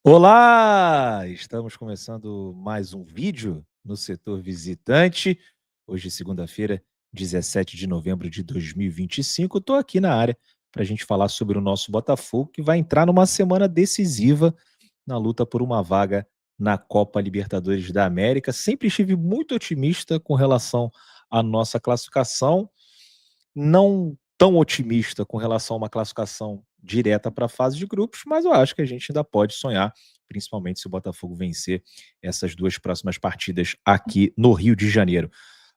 Olá! Estamos começando mais um vídeo no setor visitante. Hoje, segunda-feira, 17 de novembro de 2025. Estou aqui na área para a gente falar sobre o nosso Botafogo, que vai entrar numa semana decisiva na luta por uma vaga na Copa Libertadores da América. Sempre estive muito otimista com relação à nossa classificação, não tão otimista com relação a uma classificação direta para a fase de grupos, mas eu acho que a gente ainda pode sonhar, principalmente se o Botafogo vencer essas duas próximas partidas aqui no Rio de Janeiro.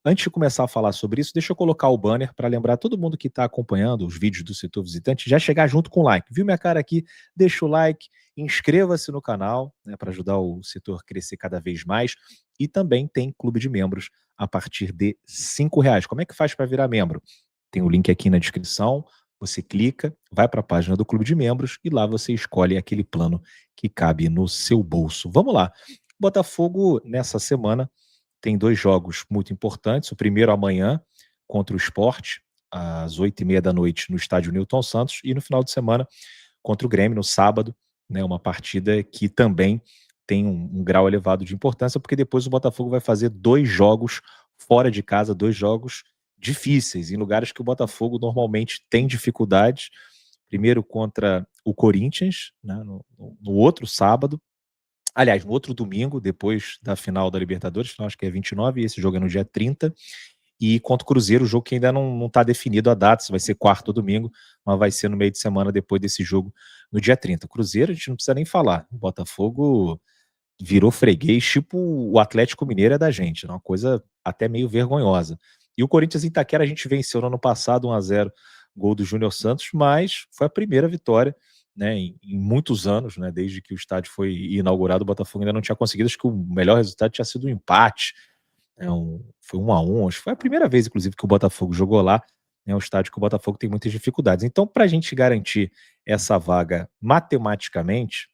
Antes de começar a falar sobre isso, deixa eu colocar o banner para lembrar todo mundo que está acompanhando os vídeos do Setor Visitante já chegar junto com o like. Viu minha cara aqui? Deixa o like, inscreva-se no canal, né, para ajudar o setor a crescer cada vez mais. E também tem clube de membros a partir de R$ 5. Como é que faz para virar membro? Tem o link aqui na descrição, você clica, vai para a página do clube de membros e lá você escolhe aquele plano que cabe no seu bolso. Vamos lá. Botafogo, nessa semana, tem dois jogos muito importantes. O primeiro amanhã, contra o Sport, às 8h30 da noite, no estádio Newton Santos. E no final de semana, contra o Grêmio, no sábado, né, uma partida que também tem um grau elevado de importância, porque depois o Botafogo vai fazer dois jogos fora de casa, dois jogos difíceis, em lugares que o Botafogo normalmente tem dificuldades. Primeiro contra o Corinthians, né, no outro sábado. Aliás, no outro domingo, depois da final da Libertadores, acho que é 29, e esse jogo é no dia 30. E contra o Cruzeiro, o jogo que ainda não está definido a data, se vai ser quarto ou domingo, mas vai ser no meio de semana depois desse jogo, no dia 30. Cruzeiro, a gente não precisa nem falar. O Botafogo virou freguês, tipo o Atlético Mineiro é da gente, né, uma coisa até meio vergonhosa. E o Corinthians em Itaquera a gente venceu no ano passado 1-0, gol do Júnior Santos, mas foi a primeira vitória, né, em muitos anos, né, desde que o estádio foi inaugurado, o Botafogo ainda não tinha conseguido. Acho que o melhor resultado tinha sido um empate, foi 1-1, acho que foi a primeira vez, inclusive, que o Botafogo jogou lá. É um estádio que o Botafogo tem muitas dificuldades. Então, para a gente garantir essa vaga matematicamente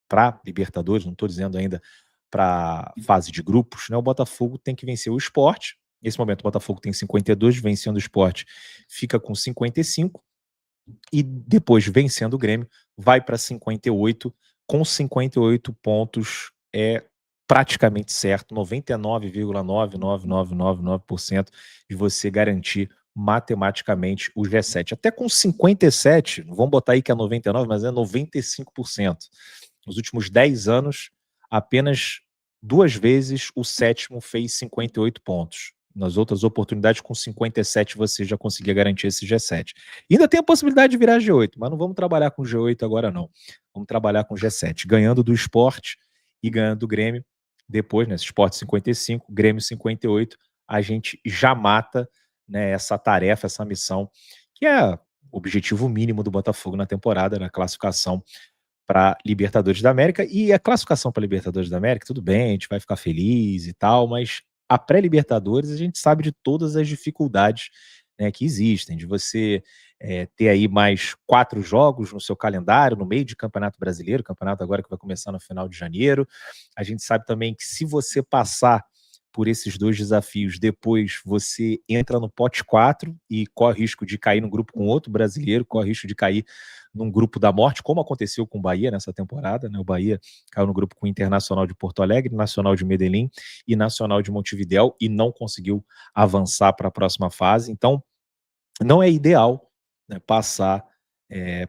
para Libertadores, não estou dizendo ainda para fase de grupos, né, o Botafogo tem que vencer o Sport. Nesse momento, o Botafogo tem 52, vencendo o Sport, fica com 55, e depois, vencendo o Grêmio, vai para 58. Com 58 pontos, é praticamente certo, 99,99999% de você garantir matematicamente o G7. Até com 57, não vamos botar aí que é 99, mas é 95%. Nos últimos 10 anos, apenas duas vezes o sétimo fez 58 pontos. Nas outras oportunidades, com 57, você já conseguia garantir esse G7. E ainda tem a possibilidade de virar G8, mas não vamos trabalhar com G8 agora, não. Vamos trabalhar com G7, ganhando do Sport e ganhando do Grêmio. Depois, né, Sport 55, Grêmio 58, a gente já mata, né, essa tarefa, essa missão, que é o objetivo mínimo do Botafogo na temporada, na classificação para Libertadores da América. E a classificação para Libertadores da América, tudo bem, a gente vai ficar feliz e tal, mas a pré-Libertadores a gente sabe de todas as dificuldades, né, que existem, de você ter aí mais 4 jogos no seu calendário, no meio de Campeonato Brasileiro, campeonato agora que vai começar no final de janeiro. A gente sabe também que se você passar por esses dois desafios, depois você entra no pote 4 e corre risco de cair num grupo com outro brasileiro, corre risco de cair num grupo da morte, como aconteceu com o Bahia nessa temporada, né? O Bahia caiu no grupo com o Internacional de Porto Alegre, Nacional de Medellín e Nacional de Montevidéu e não conseguiu avançar para a próxima fase. Então, não é ideal, né, passar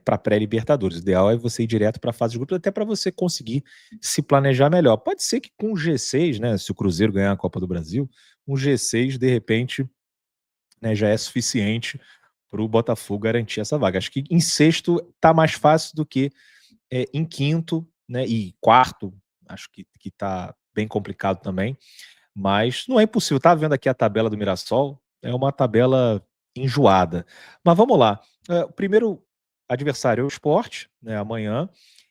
para pré-Libertadores. O ideal é você ir direto para a fase de grupos, até para você conseguir se planejar melhor. Pode ser que com o G6, né, se o Cruzeiro ganhar a Copa do Brasil, um G6, de repente, né, já é suficiente para o Botafogo garantir essa vaga. Acho que em sexto tá mais fácil do que em quinto, né, e quarto, acho que tá bem complicado também, mas não é impossível. Tá vendo aqui a tabela do Mirassol, é uma tabela enjoada. Mas vamos lá. O primeiro adversário é o Sport, né, amanhã,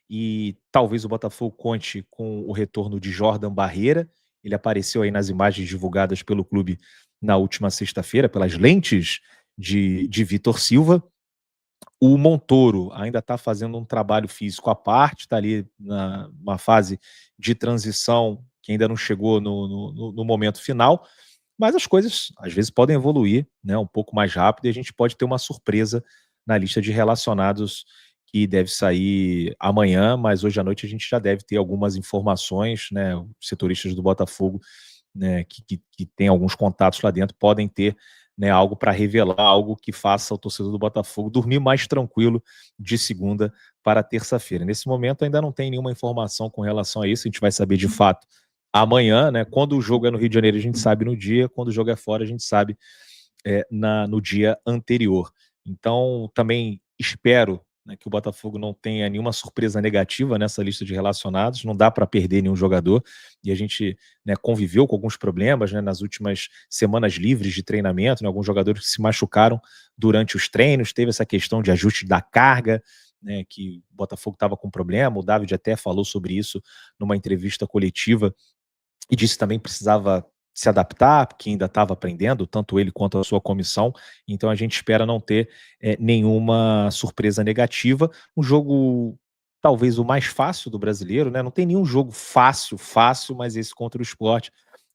e talvez o Botafogo conte com o retorno de Jordan Barreira. Ele apareceu aí nas imagens divulgadas pelo clube na última sexta-feira, pelas lentes de Vitor Silva. O Montoro ainda está fazendo um trabalho físico à parte, está ali numa fase de transição que ainda não chegou no momento final, mas as coisas às vezes podem evoluir, né, um pouco mais rápido, e a gente pode ter uma surpresa na lista de relacionados que deve sair amanhã, mas hoje à noite a gente já deve ter algumas informações, né, os setoristas do Botafogo, né, que têm alguns contatos lá dentro, podem ter, né, algo para revelar, algo que faça o torcedor do Botafogo dormir mais tranquilo de segunda para terça-feira. Nesse momento ainda não tem nenhuma informação com relação a isso, a gente vai saber de fato amanhã, né? Quando o jogo é no Rio de Janeiro, a gente sabe no dia, quando o jogo é fora, a gente sabe no dia anterior. Então, também espero, né, que o Botafogo não tenha nenhuma surpresa negativa nessa lista de relacionados, não dá para perder nenhum jogador, e a gente, né, conviveu com alguns problemas, né, nas últimas semanas livres de treinamento, né, alguns jogadores que se machucaram durante os treinos, teve essa questão de ajuste da carga, né, que o Botafogo estava com problema, o David até falou sobre isso numa entrevista coletiva, e disse que também precisava se adaptar, porque ainda estava aprendendo, tanto ele quanto a sua comissão. Então a gente espera não ter nenhuma surpresa negativa. Um jogo talvez o mais fácil do brasileiro, né? Não tem nenhum jogo fácil, fácil, mas esse contra o Sport,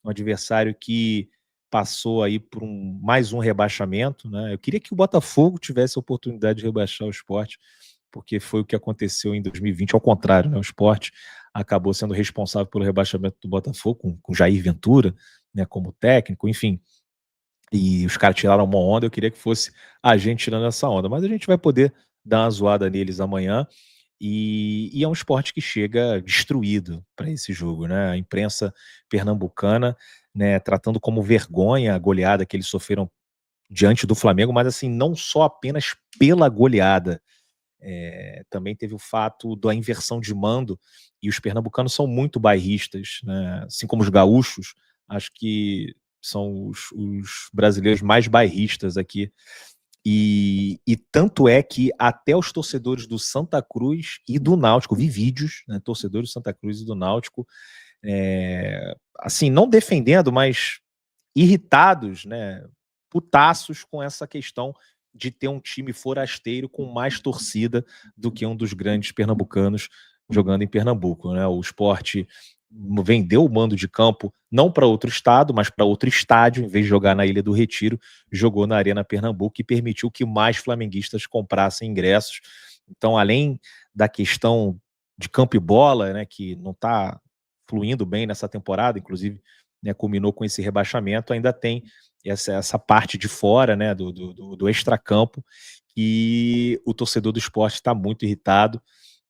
um adversário que passou aí por mais um rebaixamento, né? Eu queria que o Botafogo tivesse a oportunidade de rebaixar o Sport, porque foi o que aconteceu em 2020, ao contrário, né? O Sport acabou sendo responsável pelo rebaixamento do Botafogo, com Jair Ventura, né, como técnico, enfim. E os caras tiraram uma onda, eu queria que fosse a gente tirando essa onda, mas a gente vai poder dar uma zoada neles amanhã. E é um esporte que chega destruído para esse jogo, né? A imprensa pernambucana, né, tratando como vergonha a goleada que eles sofreram diante do Flamengo, mas assim, não só apenas pela goleada, também teve o fato da inversão de mando, e os pernambucanos são muito bairristas, né? Assim como os gaúchos, acho que são os brasileiros mais bairristas aqui. E tanto é que até os torcedores do Santa Cruz e do Náutico, vi vídeos, né, torcedores do Santa Cruz e do Náutico, assim, não defendendo, mas irritados, né, putaços com essa questão de ter um time forasteiro com mais torcida do que um dos grandes pernambucanos jogando em Pernambuco, né? O Sport vendeu o mando de campo não para outro estado, mas para outro estádio, em vez de jogar na Ilha do Retiro, jogou na Arena Pernambuco e permitiu que mais flamenguistas comprassem ingressos. Então, além da questão de campo e bola, né, que não está fluindo bem nessa temporada, inclusive, né, culminou com esse rebaixamento, ainda tem essa parte de fora, né, do extracampo, e o torcedor do Sport está muito irritado,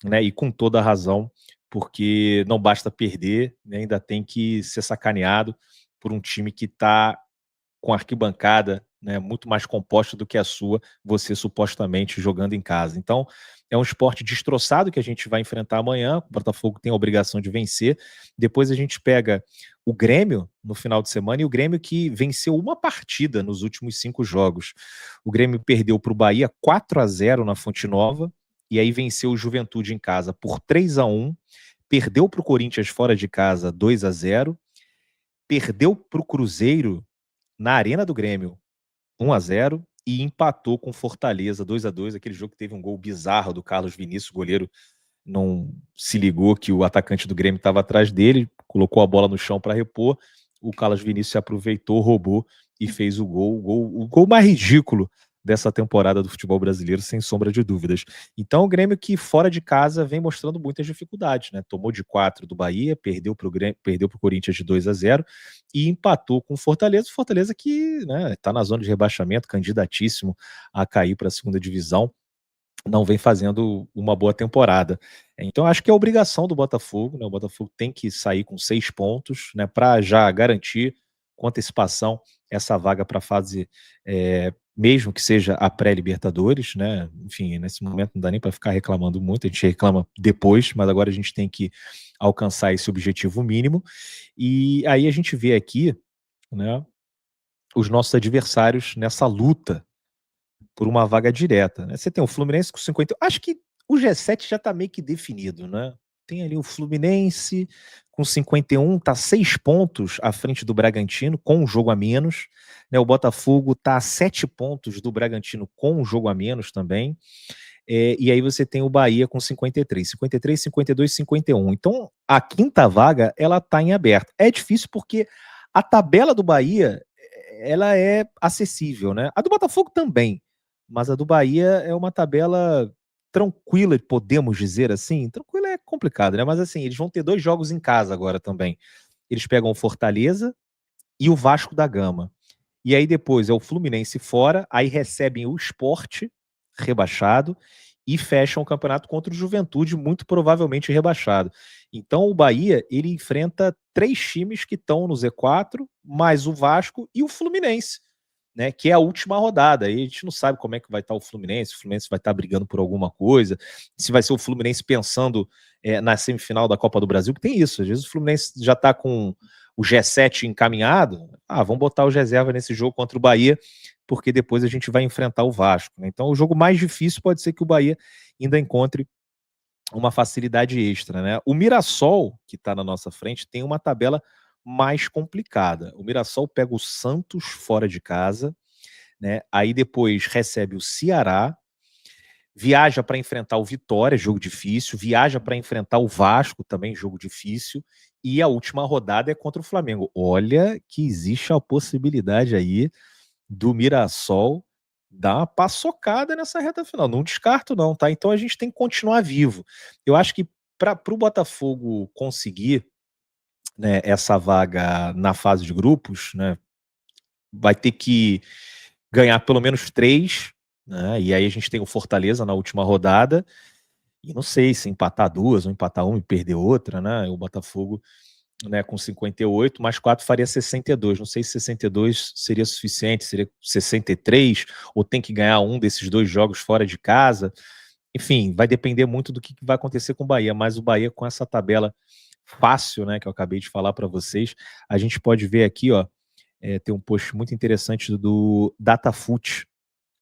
né, e com toda a razão, porque não basta perder, né, ainda tem que ser sacaneado por um time que está com arquibancada, né, muito mais composta do que a sua, você supostamente jogando em casa. Então, é um esporte destroçado que a gente vai enfrentar amanhã. O Botafogo tem a obrigação de vencer. Depois a gente pega o Grêmio no final de semana, e o Grêmio que venceu uma partida nos últimos 5 jogos. O Grêmio perdeu para o Bahia 4-0 na Fonte Nova, e aí venceu o Juventude em casa por 3-1, perdeu para o Corinthians fora de casa 2-0, perdeu para o Cruzeiro na Arena do Grêmio 1-0 e empatou com Fortaleza 2-2, aquele jogo que teve um gol bizarro do Carlos Vinícius, o goleiro não se ligou que o atacante do Grêmio estava atrás dele, colocou a bola no chão para repor, o Carlos Vinícius se aproveitou, roubou e fez o gol mais ridículo dessa temporada do futebol brasileiro, sem sombra de dúvidas. Então o Grêmio, que fora de casa vem mostrando muitas dificuldades, né? Tomou de 4 do Bahia, perdeu para o Corinthians de 2-0 e empatou com o Fortaleza que, né, tá na zona de rebaixamento, candidatíssimo a cair para a segunda divisão, não vem fazendo uma boa temporada. Então acho que é obrigação do Botafogo, né? O Botafogo tem que sair com 6 pontos, né, para já garantir com antecipação essa vaga para a fase, mesmo que seja a pré-Libertadores, né? Enfim, nesse momento não dá nem para ficar reclamando muito, a gente reclama depois, mas agora a gente tem que alcançar esse objetivo mínimo. E aí a gente vê aqui, né, os nossos adversários nessa luta por uma vaga direta, né. Você tem o Fluminense com 50, acho que o G7 já tá meio que definido, né. Tem ali o Fluminense com 51, tá 6 pontos à frente do Bragantino, com um jogo a menos, né. O Botafogo tá a 7 pontos do Bragantino, com um jogo a menos também. E aí você tem o Bahia com 53, 53, 52, 51. Então, a quinta vaga, ela tá em aberto. É difícil porque a tabela do Bahia, ela é acessível, né? A do Botafogo também, mas a do Bahia é uma tabela tranquila, podemos dizer assim? Tranquila é complicado, né? Mas assim, eles vão ter 2 jogos em casa agora também. Eles pegam o Fortaleza e o Vasco da Gama. E aí depois é o Fluminense fora, aí recebem o Sport, rebaixado, e fecham o campeonato contra o Juventude, muito provavelmente rebaixado. Então o Bahia, ele enfrenta 3 times que estão no Z4, mais o Vasco e o Fluminense, né, que é a última rodada. Aí a gente não sabe como é que vai estar o Fluminense vai estar brigando por alguma coisa, se vai ser o Fluminense pensando na semifinal da Copa do Brasil, que tem isso, às vezes o Fluminense já está com o G7 encaminhado, vamos botar os reservas nesse jogo contra o Bahia, porque depois a gente vai enfrentar o Vasco, né? Então o jogo mais difícil pode ser que o Bahia ainda encontre uma facilidade extra, né? O Mirassol, que está na nossa frente, tem uma tabela mais complicada. O Mirassol pega o Santos fora de casa, né? Aí depois recebe o Ceará, viaja para enfrentar o Vitória, jogo difícil, viaja para enfrentar o Vasco, também jogo difícil, e a última rodada é contra o Flamengo. Olha que existe a possibilidade aí do Mirassol dar uma paçocada nessa reta final. Não descarto não, tá? Então a gente tem que continuar vivo. Eu acho que para o Botafogo conseguir, né, essa vaga na fase de grupos, né, vai ter que ganhar pelo menos 3, né? E aí a gente tem o Fortaleza na última rodada. E não sei se empatar 2 ou empatar uma e perder outra, né? O Botafogo, né, com 58, mais 4 faria 62. Não sei se 62 seria suficiente, seria 63, ou tem que ganhar um desses 2 jogos fora de casa. Enfim, vai depender muito do que vai acontecer com o Bahia, mas o Bahia com essa tabela fácil, né, que eu acabei de falar para vocês, a gente pode ver aqui, ó, tem um post muito interessante do Datafoot,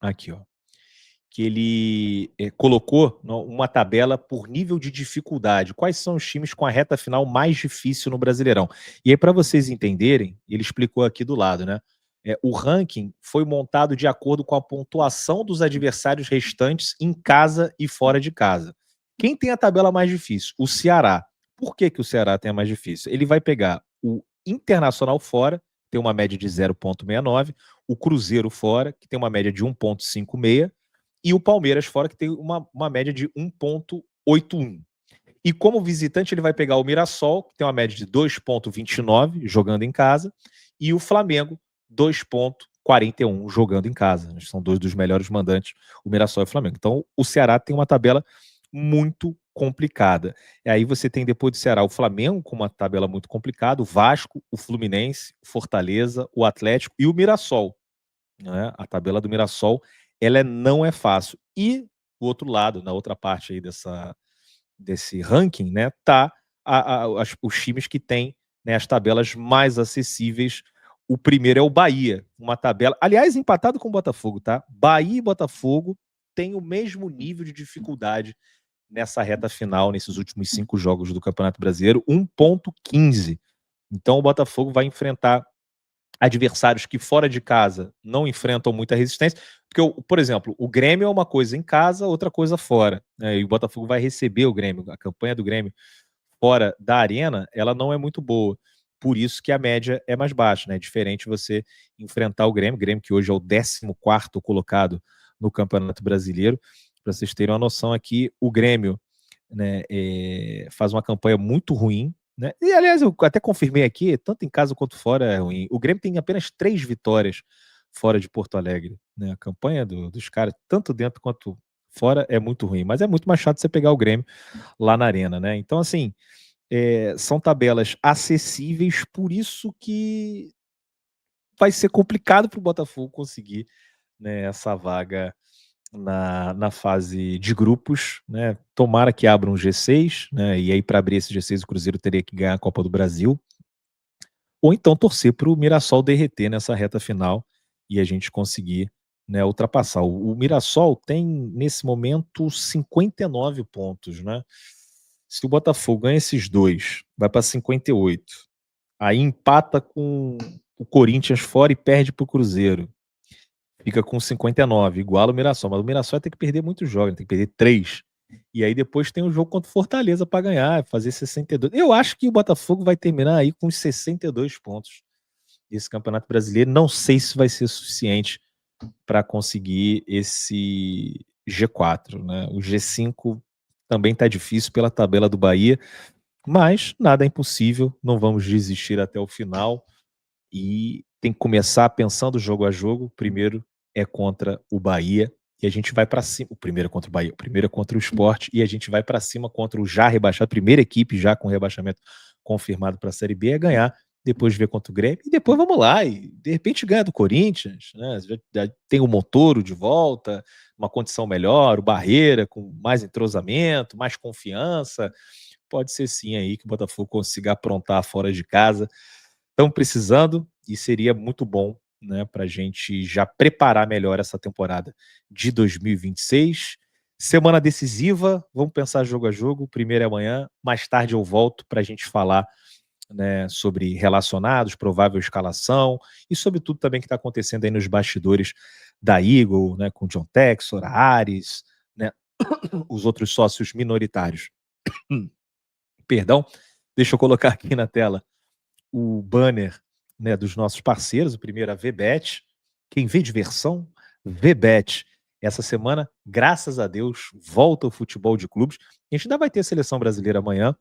aqui, ó, que ele colocou uma tabela por nível de dificuldade. Quais são os times com a reta final mais difícil no Brasileirão? E aí, para vocês entenderem, ele explicou aqui do lado, né? O ranking foi montado de acordo com a pontuação dos adversários restantes em casa e fora de casa. Quem tem a tabela mais difícil? O Ceará. Por que, que o Ceará tem a mais difícil? Ele vai pegar o Internacional fora, tem uma média de 0,69, o Cruzeiro fora, que tem uma média de 1,56, e o Palmeiras fora, que tem uma média de 1,81. E como visitante, ele vai pegar o Mirassol, que tem uma média de 2,29 jogando em casa, e o Flamengo, 2,41 jogando em casa. São 2 dos melhores mandantes, o Mirassol e o Flamengo. Então, o Ceará tem uma tabela muito complicada. E aí você tem depois do Ceará o Flamengo com uma tabela muito complicada, o Vasco, o Fluminense, o Fortaleza, o Atlético e o Mirassol, né? A tabela do Mirassol, ela não é fácil. E o outro lado, na outra parte aí desse ranking, né, tá os times que têm, né, as tabelas mais acessíveis. O primeiro é o Bahia, uma tabela, aliás, empatado com o Botafogo, tá? Bahia e Botafogo têm o mesmo nível de dificuldade nessa reta final, nesses últimos 5 jogos do Campeonato Brasileiro, 1,15. Então o Botafogo vai enfrentar adversários que fora de casa não enfrentam muita resistência, porque, por exemplo, o Grêmio é uma coisa em casa, outra coisa fora, né? E o Botafogo vai receber o Grêmio, a campanha do Grêmio fora da arena, ela não é muito boa, por isso que a média é mais baixa, né? É diferente você enfrentar o Grêmio que hoje é o 14º colocado no Campeonato Brasileiro. Para vocês terem uma noção aqui, o Grêmio, né, faz uma campanha muito ruim, né? E aliás, eu até confirmei aqui, tanto em casa quanto fora é ruim. O Grêmio tem apenas 3 vitórias fora de Porto Alegre, né? A campanha dos caras, tanto dentro quanto fora, é muito ruim, mas é muito mais chato você pegar o Grêmio lá na arena, né? Então, assim, são tabelas acessíveis, por isso que vai ser complicado para o Botafogo conseguir, né, essa vaga na fase de grupos, né? Tomara que abra um G6, né? E aí, para abrir esse G6, o Cruzeiro teria que ganhar a Copa do Brasil, ou então torcer para o Mirassol derreter nessa reta final e a gente conseguir, né, ultrapassar. O Mirassol tem, nesse momento, 59 pontos, né? Se o Botafogo ganha esses 2, vai para 58. Aí empata com o Corinthians fora e perde para o Cruzeiro. Fica com 59, igual o Mirassol. Mas o Mirassol vai ter que perder muitos jogos, tem que perder 3. E aí depois tem o jogo contra o Fortaleza para ganhar, fazer 62. Eu acho que o Botafogo vai terminar aí com os 62 pontos desse Campeonato Brasileiro. Não sei se vai ser suficiente para conseguir G4, né? O G5 também está difícil pela tabela do Bahia, mas nada é impossível, não vamos desistir até o final e tem que começar pensando jogo a jogo. O primeiro é contra o Bahia e a gente vai para cima. O primeiro é contra o Bahia, o primeiro é contra o Sport e a gente vai para cima contra o já rebaixado, primeira equipe já com rebaixamento confirmado para a Série B, é ganhar, depois ver contra o Grêmio e depois vamos lá e de repente ganha do Corinthians, né? Já tem o Montoro de volta, uma condição melhor, o Barreira com mais entrosamento, mais confiança. Pode ser sim aí que o Botafogo consiga aprontar fora de casa. Estão precisando e seria muito bom, né, para a gente já preparar melhor essa temporada de 2026. Semana decisiva, vamos pensar jogo a jogo. Primeiro é amanhã, mais tarde eu volto para a gente falar, né, sobre relacionados, provável escalação e sobre tudo também que está acontecendo aí nos bastidores da Eagle, né, com John Texor, Ares, né, os outros sócios minoritários. Perdão, deixa eu colocar aqui na tela o banner, né, dos nossos parceiros. O primeiro é a VBet. Quem vê diversão, VBet. Essa semana, graças a Deus, volta o futebol de clubes. A gente ainda vai ter seleção brasileira amanhã,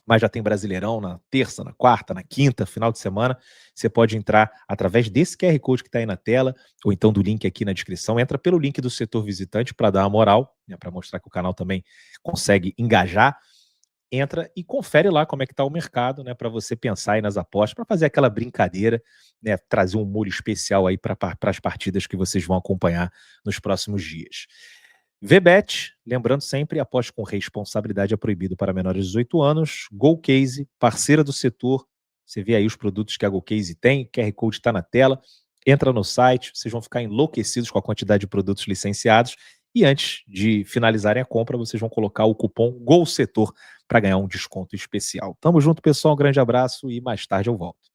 mas já tem Brasileirão na terça, na quarta, na quinta, final de semana. Você pode entrar através desse QR Code que está aí na tela, ou então do link aqui na descrição. Entra pelo link do setor visitante para dar uma moral, né, para mostrar que o canal também consegue engajar. Entra e confere lá como é que está o mercado, né, para você pensar aí nas apostas, para fazer aquela brincadeira, né, trazer um molho especial aí para as partidas que vocês vão acompanhar nos próximos dias. VBet, lembrando sempre, aposte com responsabilidade, é proibido para menores de 18 anos. Golcase, parceira do setor, você vê aí os produtos que a Golcase tem, o QR Code está na tela, entra no site, vocês vão ficar enlouquecidos com a quantidade de produtos licenciados e antes de finalizarem a compra, vocês vão colocar o cupom GOLSETOR para ganhar um desconto especial. Tamo junto, pessoal, um grande abraço e mais tarde eu volto.